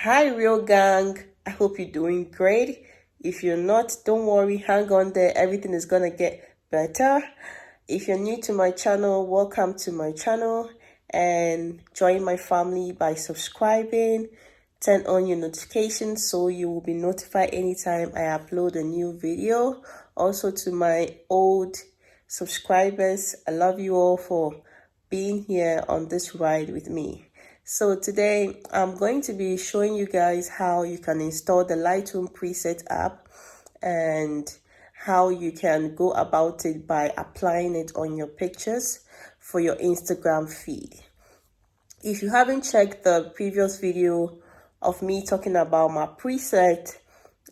Hi, real gang. I hope you're doing great. If you're not, don't worry, hang on there. Everything is gonna get better. If you're new to my channel, welcome to my channel and join my family by subscribing. Turn on your notifications so you will be notified anytime I upload a new video. Also, to my old subscribers, I love you all for being here on this ride with me. So today I'm going to be showing you guys how you can install the Lightroom preset app and how you can go about it by applying it on your pictures for your Instagram feed. If you haven't checked the previous video of me talking about my preset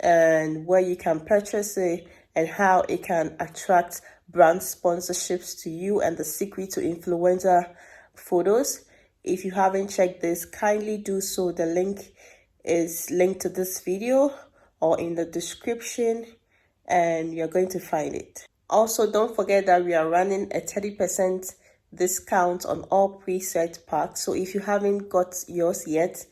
and where you can purchase it and how it can attract brand sponsorships to you and the secret to influencer photos, if you haven't checked this, kindly do so. The link is linked to this video or in the description and you're going to find it. Also, don't forget that we are running a 30% discount on all preset packs. So if you haven't got yours yet,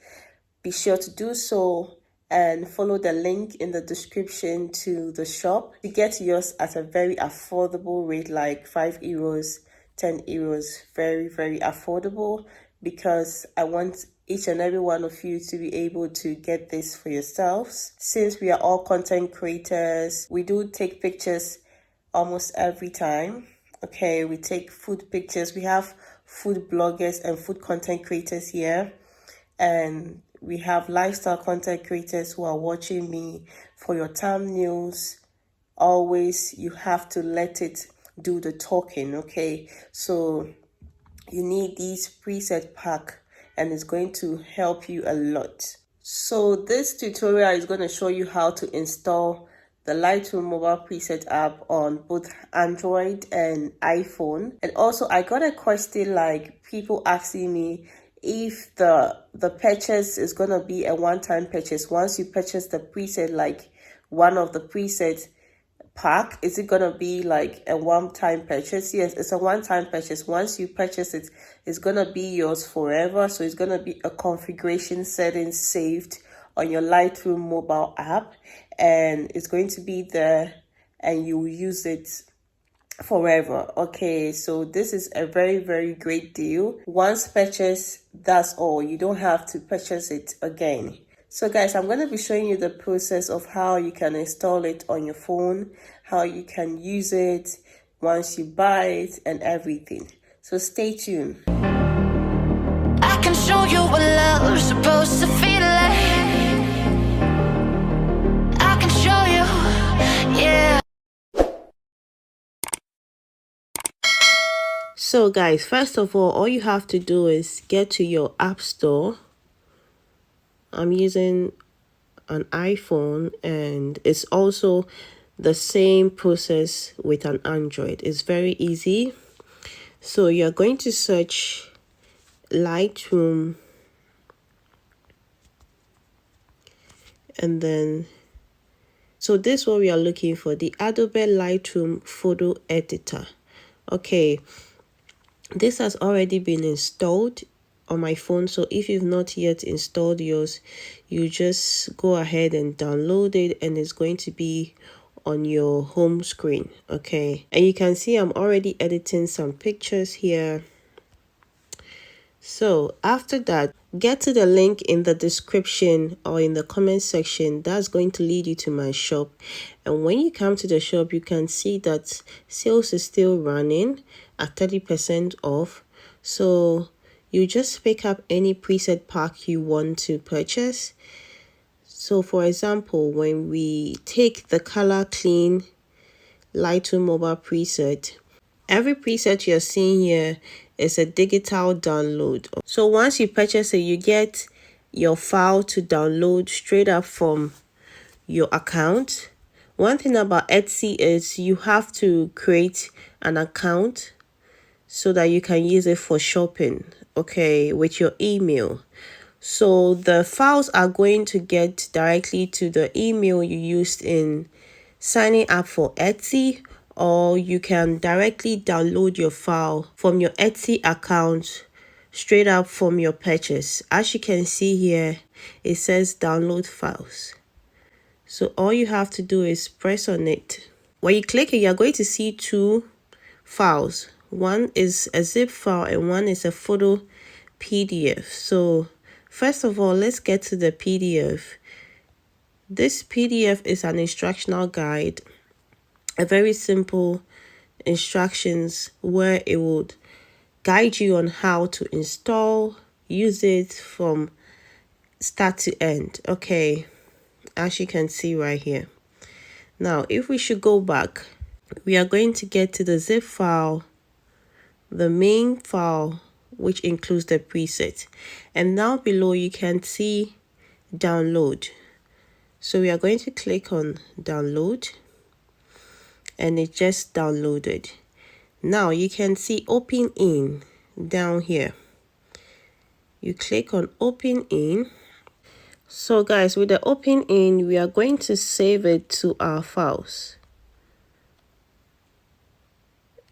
be sure to do so and follow the link in the description to the shop to get yours at a very affordable rate, like €5, €10. Very, very affordable, because I want each and every one of you to be able to get this for yourselves. Since we are all content creators, we do take pictures almost every time. Okay, we take food pictures. We have food bloggers and food content creators here, and we have lifestyle content creators who are watching me. For your thumbnails, always you have to let it do the talking. Okay, so you need this preset pack and it's going to help you a lot. So this tutorial is going to show you how to install the Lightroom mobile preset app on both Android and iPhone. And also I got a question, like people asking me if the purchase is going to be a one-time purchase. Once you purchase the preset, like one of the presets pack, is it gonna be like a one-time purchase? Yes, it's a one-time purchase. Once you purchase it, it's gonna be yours forever. So it's gonna be a configuration setting saved on your Lightroom mobile app, and it's going to be there and you will use it forever. Okay, so this is a very, very great deal. Once purchased, that's all. You don't have to purchase it again. So guys, I'm going to be showing you the process of how you can install it on your phone, how you can use it once you buy it and everything. So stay tuned. I can show you what love's supposed to feel like. I can show you, yeah. So guys, first of all you have to do is get to your app store. I'm using an iPhone, and it's also the same process with an Android. It's very easy. So you're going to search Lightroom, and then so this is what we are looking for, the Adobe Lightroom photo editor. Okay, this has already been installed on my phone, so if you've not yet installed yours, you just go ahead and download it and it's going to be on your home screen. Okay, and you can see I'm already editing some pictures here. So after that, get to the link in the description or in the comment section. That's going to lead you to my shop, and when you come to the shop, you can see that sales is still running at 30% off. So you just pick up any preset pack you want to purchase. So for example, when we take the color clean Lightroom mobile preset, every preset you're seeing here is a digital download. So once you purchase it, you get your file to download straight up from your account. One thing about Etsy is you have to create an account so that you can use it for shopping, okay, with your email. So the files are going to get directly to the email you used in signing up for Etsy, or you can directly download your file from your Etsy account straight up from your purchase. As you can see here, it says download files. So all you have to do is press on it. When you click it, you're going to see two files. One is a zip file and one is a photo PDF. So first of all, let's get to the PDF. This PDF is an instructional guide, a very simple instructions where it would guide you on how to install, use it from start to end. Okay, as you can see right here. Now, if we should go back, we are going to get to the zip file, the main file, which includes the preset. And now below you can see download. So we are going to click on download and it just downloaded. Now you can see open in down here. You click on open in. So guys, with the open in, we are going to save it to our files.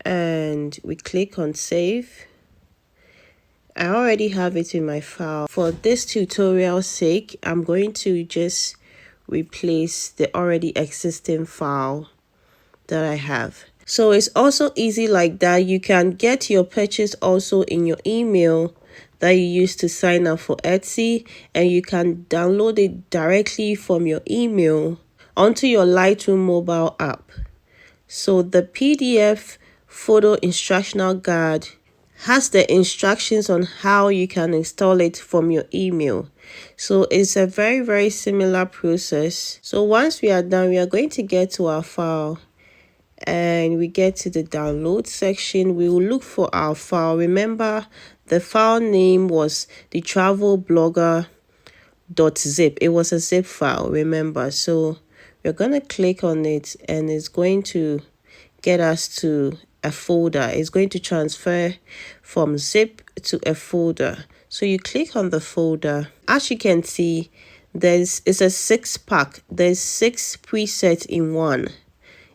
And we click on save. I already have it in my file. For this tutorial's sake, I'm going to just replace the already existing file that I have. So it's also easy like that. You can get your purchase also in your email that you use to sign up for Etsy, and you can download it directly from your email onto your Lightroom mobile app. So the PDF photo instructional guide has the instructions on how you can install it from your email. So it's a very similar process. So once we are done, we are going to get to our file and we get to the download section. We will look for our file. Remember, the file name was the travel blogger.zip. It was a zip file, remember. So we're going to click on it and it's going to get us to a folder. It's going to transfer from zip to a folder. So you click on the folder. As you can see, it's a 6-pack. There's 6 presets in one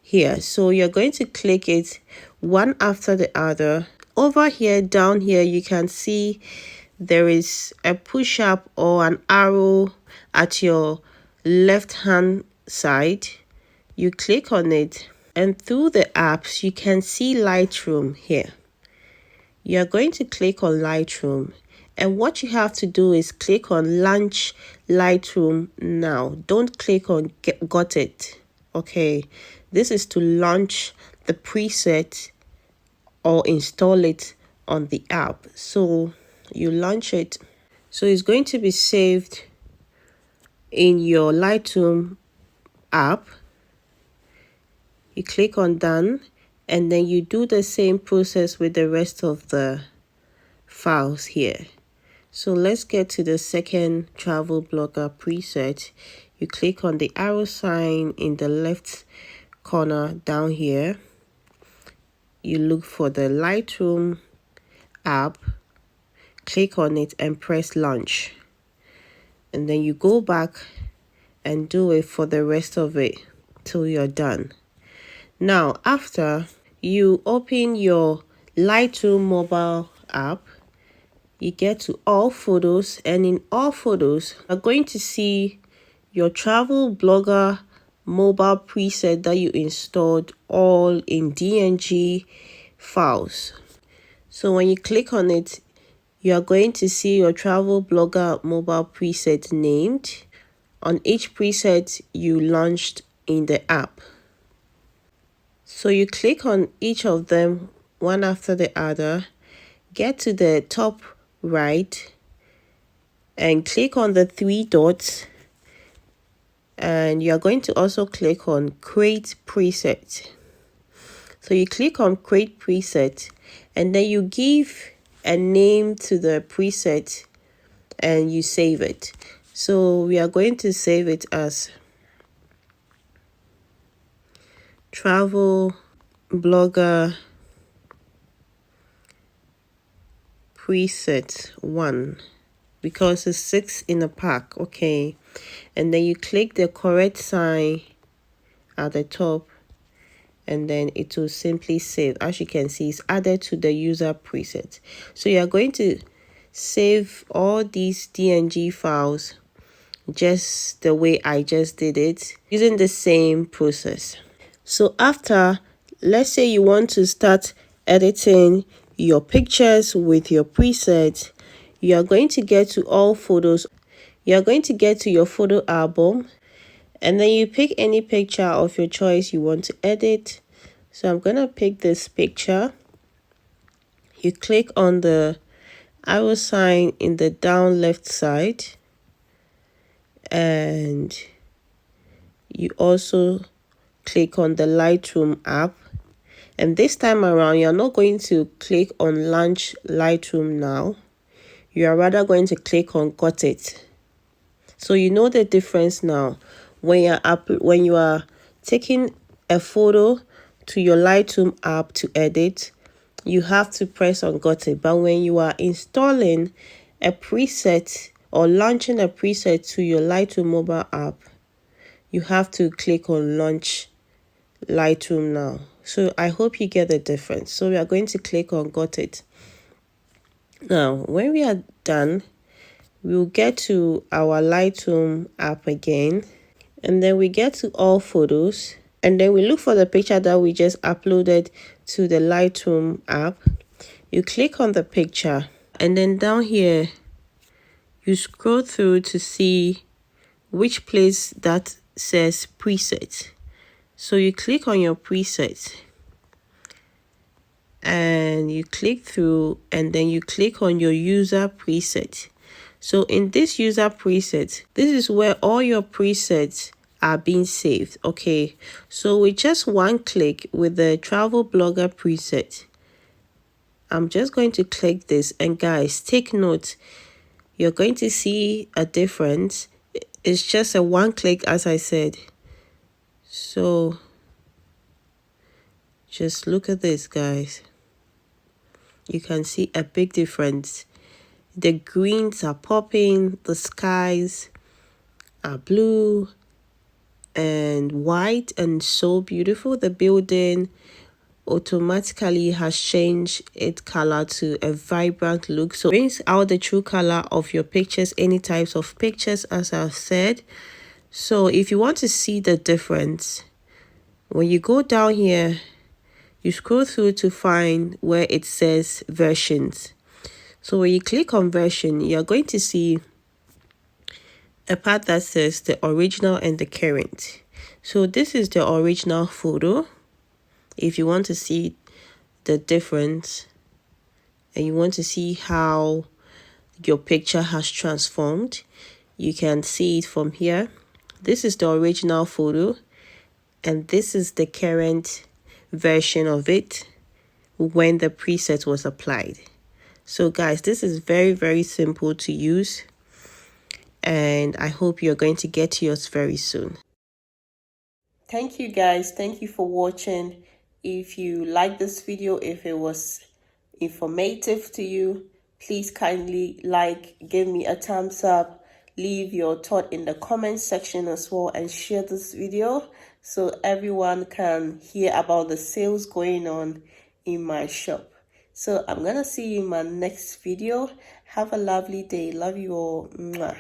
here. So you're going to click it one after the other. Over here, down here, you can see there is a push up or an arrow at your left hand side. You click on it, and through the apps you can see Lightroom here. You're going to click on Lightroom, and what you have to do is click on launch Lightroom now. Don't click on got it. Okay, this is to launch the preset or install it on the app. So you launch it. So it's going to be saved in your Lightroom app. You click on done, and then you do the same process with the rest of the files here. So let's get to the second travel blogger preset. You click on the arrow sign in the left corner down here. You look for the Lightroom app, click on it and press launch. And then you go back and do it for the rest of it till you're done. Now, after you open your Lightroom mobile app, you get to all photos, and in all photos, you're going to see your travel blogger mobile preset that you installed all in DNG files. So when you click on it, you are going to see your travel blogger mobile preset named on each preset you launched in the app. So you click on each of them one after the other, get to the top right and click on the 3 dots, and you're going to also click on create preset. So you click on create preset, and then you give a name to the preset and you save it. So we are going to save it as travel blogger preset 1 because it's 6 in a pack. Okay, and then you click the correct sign at the top, and then it will simply save. As you can see, it's added to the user preset. So you are going to save all these DNG files just the way I just did it, using the same process. So after, let's say you want to start editing your pictures with your presets, you are going to get to all photos. You are going to get to your photo album, and then you pick any picture of your choice you want to edit. So I'm going to pick this picture. You click on the arrow sign in the down left side, and you also click on the Lightroom app. And this time around, you're not going to click on launch Lightroom now. You are rather going to click on got it. So you know the difference now. When you are taking a photo to your Lightroom app to edit, you have to press on got it. But when you are installing a preset or launching a preset to your Lightroom mobile app, you have to click on launch Lightroom now. So I hope you get the difference. So we are going to click on got it. Now when we are done, we'll get to our Lightroom app again, and then we get to all photos, and then we look for the picture that we just uploaded to the Lightroom app. You click on the picture, and then down here you scroll through to see which place that says preset. So you click on your preset, and you click through, and then you click on your user preset. So in this user preset, this is where all your presets are being saved. Okay, so with just one click with the travel blogger preset, I'm just going to click this, and guys, take note, you're going to see a difference. It's just a one click, as I said. So just look at this, guys. You can see a big difference. The greens are popping, the skies are blue and white and so beautiful. The building automatically has changed its color to a vibrant look. So it brings out the true color of your pictures, any types of pictures, as I've said. So if you want to see the difference, when you go down here, you scroll through to find where it says versions. So when you click on version, you're going to see a part that says the original and the current. So this is the original photo. If you want to see the difference and you want to see how your picture has transformed, you can see it from here. This is the original photo, and this is the current version of it when the preset was applied. So guys, this is very, very simple to use, and I hope you're going to get yours very soon. Thank you guys. Thank you for watching. If you like this video, if it was informative to you, please kindly give me a thumbs up, leave your thought in the comment section as well, and share this video so everyone can hear about the sales going on in my shop. So I'm gonna see you in my next video. Have a lovely day. Love you all. Mwah.